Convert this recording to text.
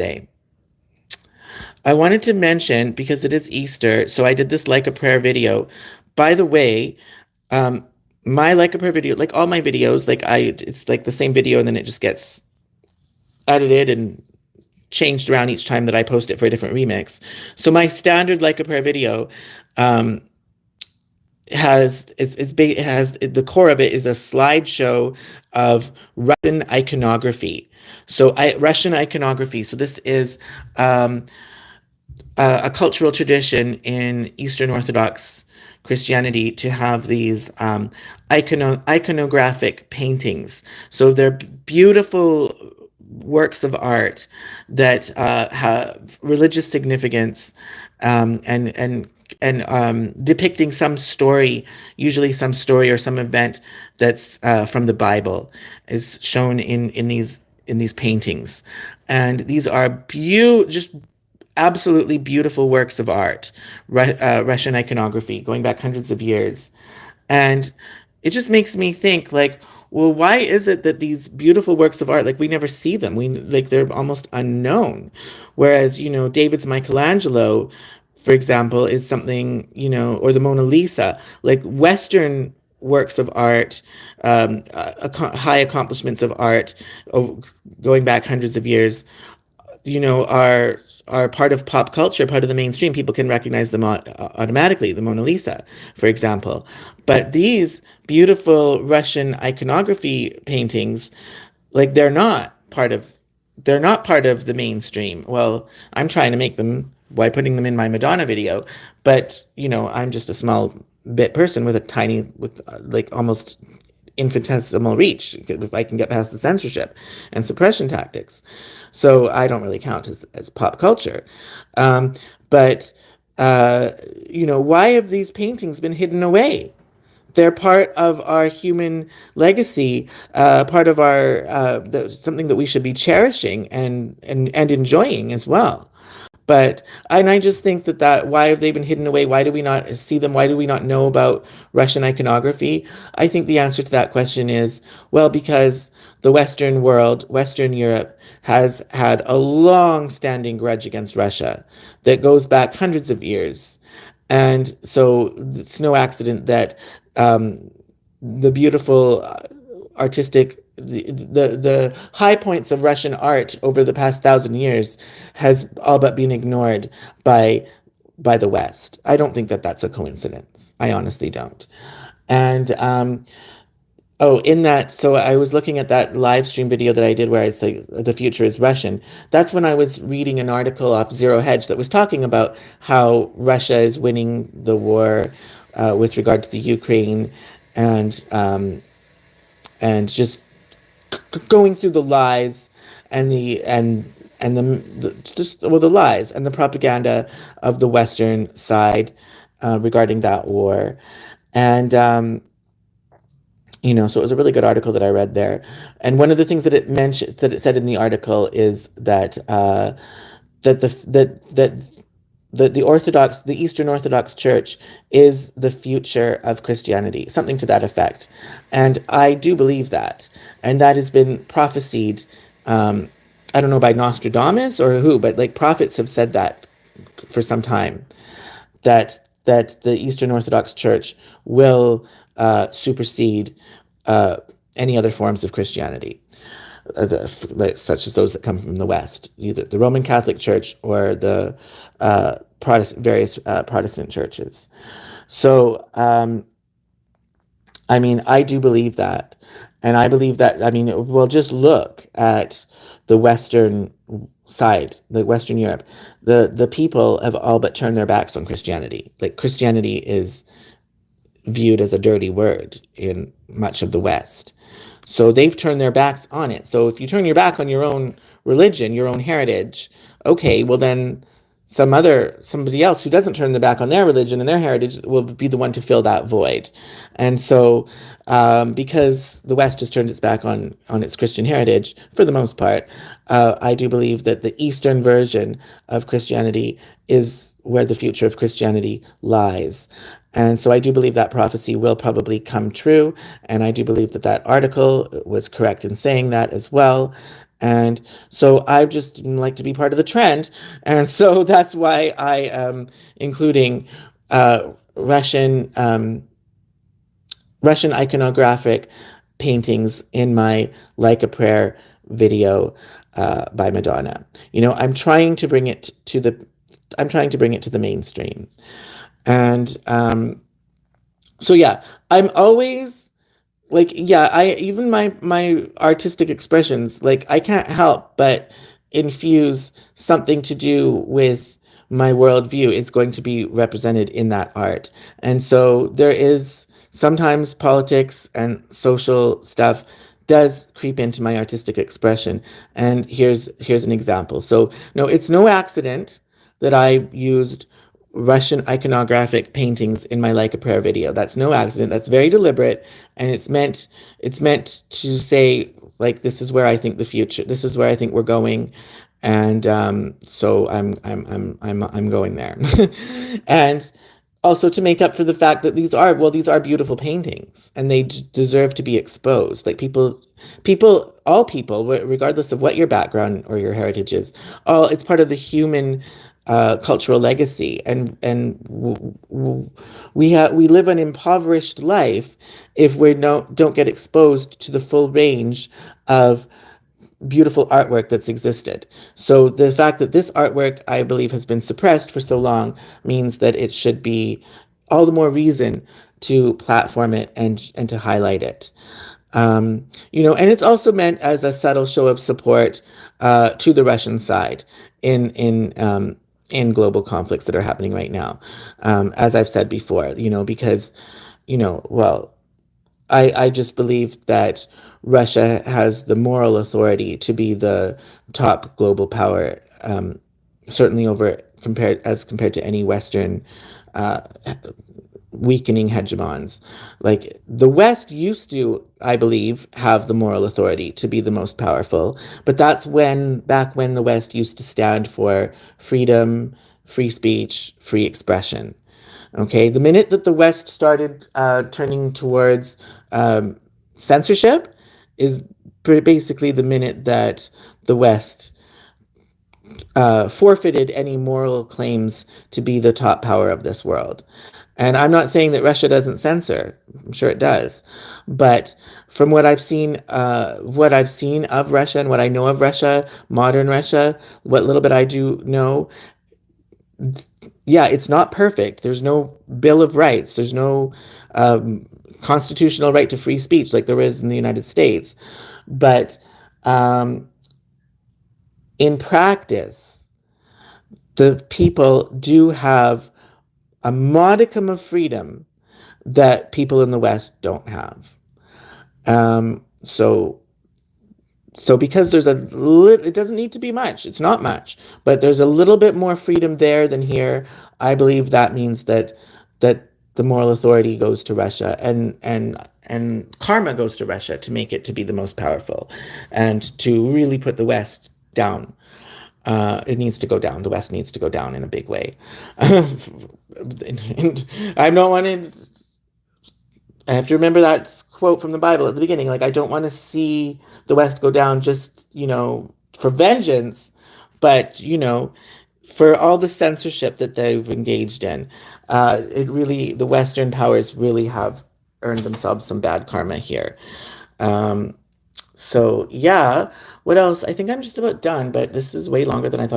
say. I wanted to mention, because it is Easter, so I did this like a prayer video. By the way, um, my like a prayer video, like all my videos, it's like the same video and then it just gets edited and changed around each time that I post it for a different remix. So my standard like a prayer video, um, has the core of it is a slideshow of Russian iconography. Russian iconography. So this is um, a cultural tradition in Eastern Orthodox Christianity to have these iconographic paintings. So they're beautiful works of art that have religious significance, and depicting some story, usually some story or some event that's from the Bible, is shown in these paintings, and these are just absolutely beautiful works of art, Russian iconography going back hundreds of years. And it just makes me think, like, well, why is it that these beautiful works of art, like, we never see them? They're almost unknown. Whereas, David's Michelangelo, for example, is something, or the Mona Lisa, like Western works of art, high accomplishments of art, going back hundreds of years, are part of pop culture, part of the mainstream. People can recognize them automatically, the Mona Lisa, for example. But these beautiful Russian iconography paintings, like, they're not part of the mainstream. Well, I'm trying to make them by putting them in my Madonna video, but I'm just a small bit person with like almost infinitesimal reach if I can get past the censorship and suppression tactics. So I don't really count as pop culture. But, why have these paintings been hidden away? They're part of our human legacy, part of something that we should be cherishing and enjoying as well. And I just think that why have they been hidden away? Why do we not see them? Why do we not know about Russian iconography? I think the answer to that question is, well, because the Western world, Western Europe, has had a long-standing grudge against Russia that goes back hundreds of years. And so it's no accident that the beautiful artistic the high points of Russian art over the past 1,000 years has all but been ignored by the West. I don't think that that's a coincidence. I honestly don't. And in that, so I was looking at that live stream video that I did where I say the future is Russian. That's when I was reading an article off Zero Hedge that was talking about how Russia is winning the war with regard to the Ukraine, and just going through the lies and the lies and the propaganda of the Western side regarding that war. And so it was a really good article that I read there. And one of the things that it said in the article is that the Eastern Orthodox Church is the future of Christianity, something to that effect. And I do believe that. And that has been prophesied, I don't know by Nostradamus or who, but like prophets have said that for some time, that the Eastern Orthodox Church will supersede any other forms of Christianity, such as those that come from the West, either the Roman Catholic Church or the various Protestant churches. So, I do believe that. And I believe that, we'll just look at the Western side, the Western Europe. The people have all but turned their backs on Christianity. Like, Christianity is viewed as a dirty word in much of the West. So they've turned their backs on it. So if you turn your back on your own religion, your own heritage, okay, well then somebody else who doesn't turn their back on their religion and their heritage will be the one to fill that void. And so because the West has turned its back on its Christian heritage, for the most part, I do believe that the Eastern version of Christianity is where the future of Christianity lies. And so I do believe that prophecy will probably come true. And I do believe that article was correct in saying that as well. And so I just like to be part of the trend. And so that's why I am including Russian iconographic paintings in my Like a Prayer video by Madonna. I'm trying to bring it to the mainstream. And so yeah, I'm always like, yeah, I even my artistic expressions, like I can't help but infuse something to do with my worldview is going to be represented in that art. And so there is sometimes politics and social stuff does creep into my artistic expression. And here's an example. So no, it's no accident that I used Russian iconographic paintings in my Like a Prayer video. That's no accident. That's very deliberate, and it's meant to say, like, this is where I think the future. This is where I think we're going, and so I'm going there, and also to make up for the fact that these are beautiful paintings, and they deserve to be exposed. Like all people, regardless of what your background or your heritage is, all it's part of the human cultural legacy, and we live an impoverished life if we don't get exposed to the full range of beautiful artwork that's existed. So the fact that this artwork, I believe, has been suppressed for so long means that it should be all the more reason to platform it and to highlight it. And it's also meant as a subtle show of support to the Russian side in global conflicts that are happening right now. As I've said before, because well, I just believe that Russia has the moral authority to be the top global power, certainly compared to any Western uh, weakening hegemons. Like the West used to, I believe, have the moral authority to be the most powerful, but that's back when the West used to stand for freedom, free speech, free expression. Okay, the minute that the West started turning towards censorship is basically the minute that the West forfeited any moral claims to be the top power of this world. And I'm not saying that Russia doesn't censor. I'm sure it does. But from what I've seen of Russia and what I know of Russia, modern Russia, what little bit I do know, yeah, it's not perfect. There's no Bill of Rights. There's no constitutional right to free speech like there is in the United States. But um, in practice, the people do have a modicum of freedom that people in the West don't have. So because it doesn't need to be much. It's not much, but there's a little bit more freedom there than here. I believe that means that the moral authority goes to Russia, and karma goes to Russia to make it to be the most powerful, and to really put the West down. It needs to go down. The West needs to go down in a big way. And I don't want to. I have to remember that quote from the Bible at the beginning. Like, I don't want to see the West go down just, for vengeance, but, for all the censorship that they've engaged in. The Western powers really have earned themselves some bad karma here. So, yeah. What else? I think I'm just about done, but this is way longer than I thought.